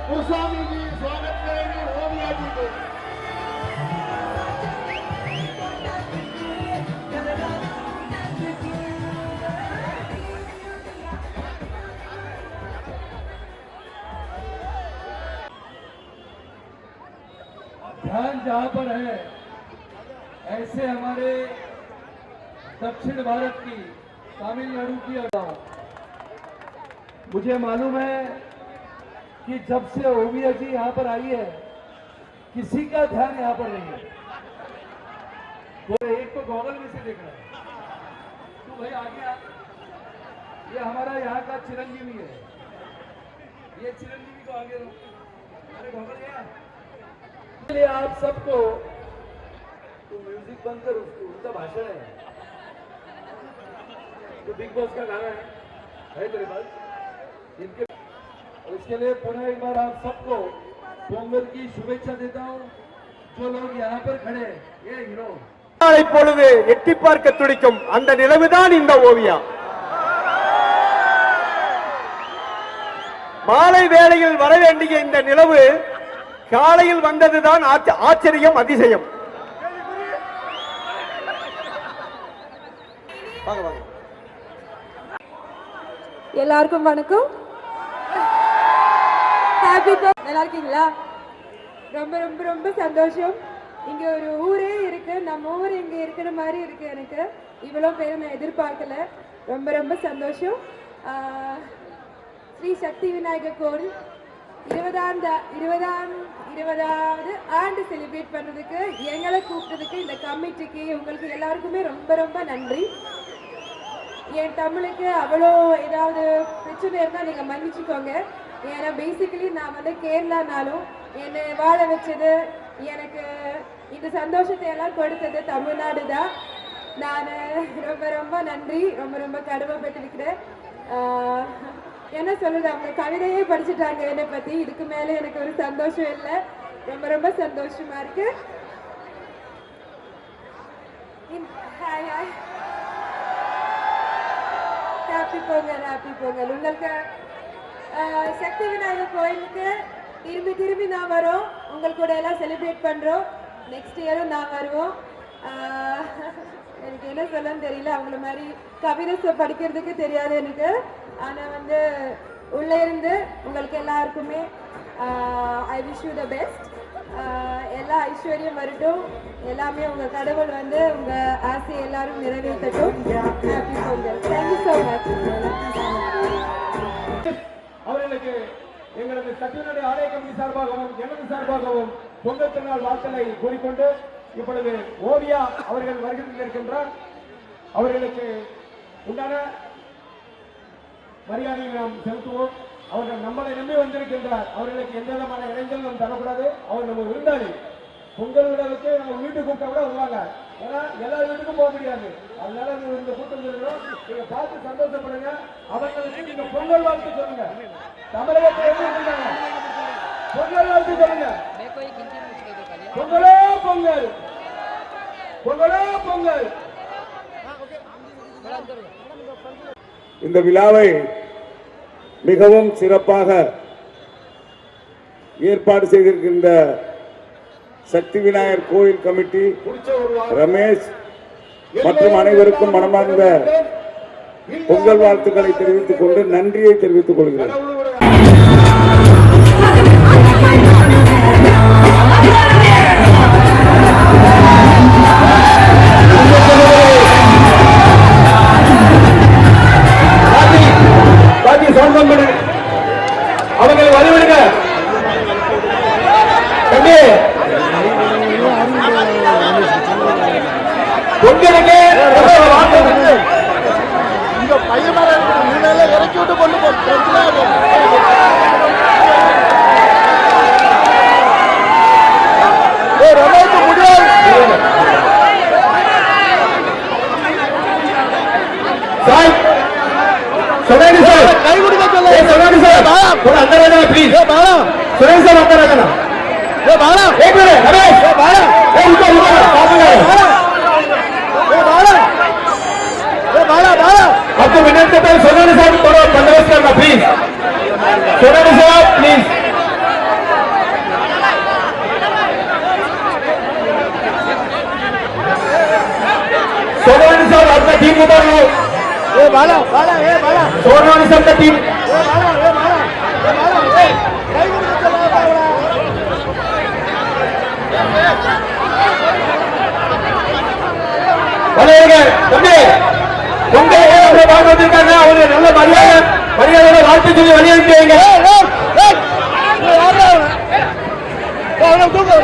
गोस्वामी जी स्वागत करेंगे ओविया जी को। ध्यान जहां पर है, ऐसे हमारे दक्षिण भारत की, तमिलनाडु की अदा। मुझे मालूम है कि जब से ओविया जी यहाँ पर आई है, किसी का ध्यान यहाँ पर नहीं है। वो एक तो गॉगल में से देख रहा है, तो भाई आगे आ। ये हमारा यहाँ का चिरंजीवी है, ये चिरंजीवी को आगे रहो। अरे गॉगल गया। इसलिए आप सबको तो म्यूजिक बंद कर, उसको उनका भाषण है, तो बिग बॉस का गाना है तेरे पास इनके। और इसके लिए पुनः एक बार आप सबको पोंगल की शुभेच्छा देता हूँ। जो लोग यहाँ पर खड़े हैं, ये हीरो இப்பொழுது எட்டி பார்க்க துடிக்கும் அந்த நிலவுதான் இந்த ஓவியா. மாலை வேளையில் வர வேண்டிய இந்த நிலவு காலையில் வந்ததுதான் ஆச்சரியம், அதிசயம். எல்லாருக்கும் வணக்கம். Happy birthday. நல்லா இருக்கீங்களா? ரொம்ப ரொம்ப ரொம்ப சந்தோஷம். இங்க ஒரு ஊரே இருக்கு, நம்ம ஊர் இங்க இருக்கிற மாதிரி இருக்கு. எனக்கு இவ்வளோ பேர் நான் எதிர்பார்க்கல. ரொம்ப ரொம்ப சந்தோஷம். ஸ்ரீ சக்தி விநாயகர் கோவில் 20வது ஆண்டு செலிப்ரேட் பண்ணுறதுக்கு எங்களை கூப்பிட்டதுக்கு இந்த கமிட்டிக்கு உங்களுக்கு எல்லாருக்குமே ரொம்ப ரொம்ப நன்றி. என் தமிழுக்கு அவ்வளோ ஏதாவது பிரச்சனை இருந்தால் நீங்கள் மன்னிச்சுக்கோங்க. ஏன்னா பேசிக்கலி நான் வந்து கேரளானாலும் என்னை வாழ வச்சது, எனக்கு இந்த சந்தோஷத்தை எல்லாம் கொடுத்தது தமிழ்நாடு தான். நான் ரொம்ப ரொம்ப நன்றி, ரொம்ப ரொம்ப கடமைப்பட்டிருக்கிறேன். என்ன சொல்றது, அவங்க கவிதையே படிச்சுட்டாங்க என்னை பத்தி. இதுக்கு மேல எனக்கு ஒரு சந்தோஷம் இல்லை. ரொம்ப ரொம்ப சந்தோஷமா இருக்கு. Hi hi, happy Pongal, happy Pongal. உங்களுக்கு சக்தி விநாயகர் கோயிலுக்கு திரும்பி திரும்பி நான் வரோம். உங்களுக்கு கூட எல்லாம் செலிப்ரேட் பண்றோம். நெக்ஸ்ட் இயரும் நான் வருவோம். எனக்கு என்ன சொல்லன்னு தெரியல, அவங்கள மாதிரி கவிதை படிக்கிறதுக்கு தெரியாது எனக்கு. ஆனால் வந்து உள்ளே இருந்து உங்களுக்கு எல்லாருக்குமே I wish you the best. எல்லா ஐஸ்வர்யம் வரட்டும், எல்லாமே உங்கள் கடவுள் வந்து உங்கள் ஆசையை எல்லாரும் நிறைவேற்றட்டும். Happy Pongal. Thank you so much. அவர்களுக்கு எங்களது சத்தியனுடைய ஆலய கமிட்டி சார்பாகவும் எனது சார்பாகவும் பொங்கல் திருநாள் வாழ்த்துக்களை கூறிக்கொண்டு இப்பொழுது ஓவியா அவர்கள் வருகை இருக்கின்றார். அவர்களுக்கு உண்டான மரியாதையை நாம் செலுத்துவோம். அவர்கள் நம்மளை நம்பி வந்திருக்கின்றார். அவர்களுக்கு எந்த விதமான இடைஞ்சலும் நாம் தரக்கூடாது. அவர் நம்ம விருந்தாளி. பொங்கல் விழாவுக்கு நம்ம வீட்டுக்கு கூப்பிட்டா கூட வருவாங்க. ஏன்னா எல்லா வீட்டுக்கும் போக முடியாது. அதனால இந்த கூட்டம் இருக்கிறோம். நீங்க பார்த்து சந்தோஷப்படுங்க. அவர்களுக்கு நீங்க பொங்கல் வாழ்த்து சொல்லுங்க. தமிழகத்தை எப்படி இருக்காங்க, பொங்கல் வாழ்த்து சொல்லுங்க. பொங்கலோ பொங்கல், பொங்கலோ பொங்கல். இந்த விழாவை மிகவும் சிறப்பாக ஏற்பாடு செய்திருக்கின்ற சக்தி விநாயகர் கோயில் கமிட்டி, ரமேஷ் மற்றும் அனைவருக்கும் மனமார்ந்த பொங்கல் வாழ்த்துக்களை தெரிவித்துக் கொண்டு நன்றியை தெரிவித்துக் கொள்கிறேன். அவர்கள் வழிவிடுங்க. பொங்கலுக்கு இங்க பையன் இறக்கி விட்டு கொண்டு போய் सुरेश सर कई गुड का चल सुरेश सर थोड़ा अंदर आ जाना प्लीज। सुरेश सर अंदर आ जाना। ये बाला एक मिनट रमेश, ये बाला ए रुको रुको सामने ये बाला ये बाला बाला आपको विनती करता हूं सुरेश साहब थोड़ा बंदोबस्त करना प्लीज। सुरेश साहब प्लीज கூட்டாளி ஏ பாலா பாலா ஏ பாலா சோழாணி சங்கத்தின் ஏ பாலா ஏ பாலா ஏ பாலா ஏ கை கொடுக்க சொல்லாதடா வலையங்க தம்பி உங்க பாட்டு வந்திருக்காங்க அவரு நல்ல மரியாதை வாழ்த்து சொல்லி வழி அனுப்பிங்க ஏய் ஏய் ஏய் யாரா அவன தூக்கு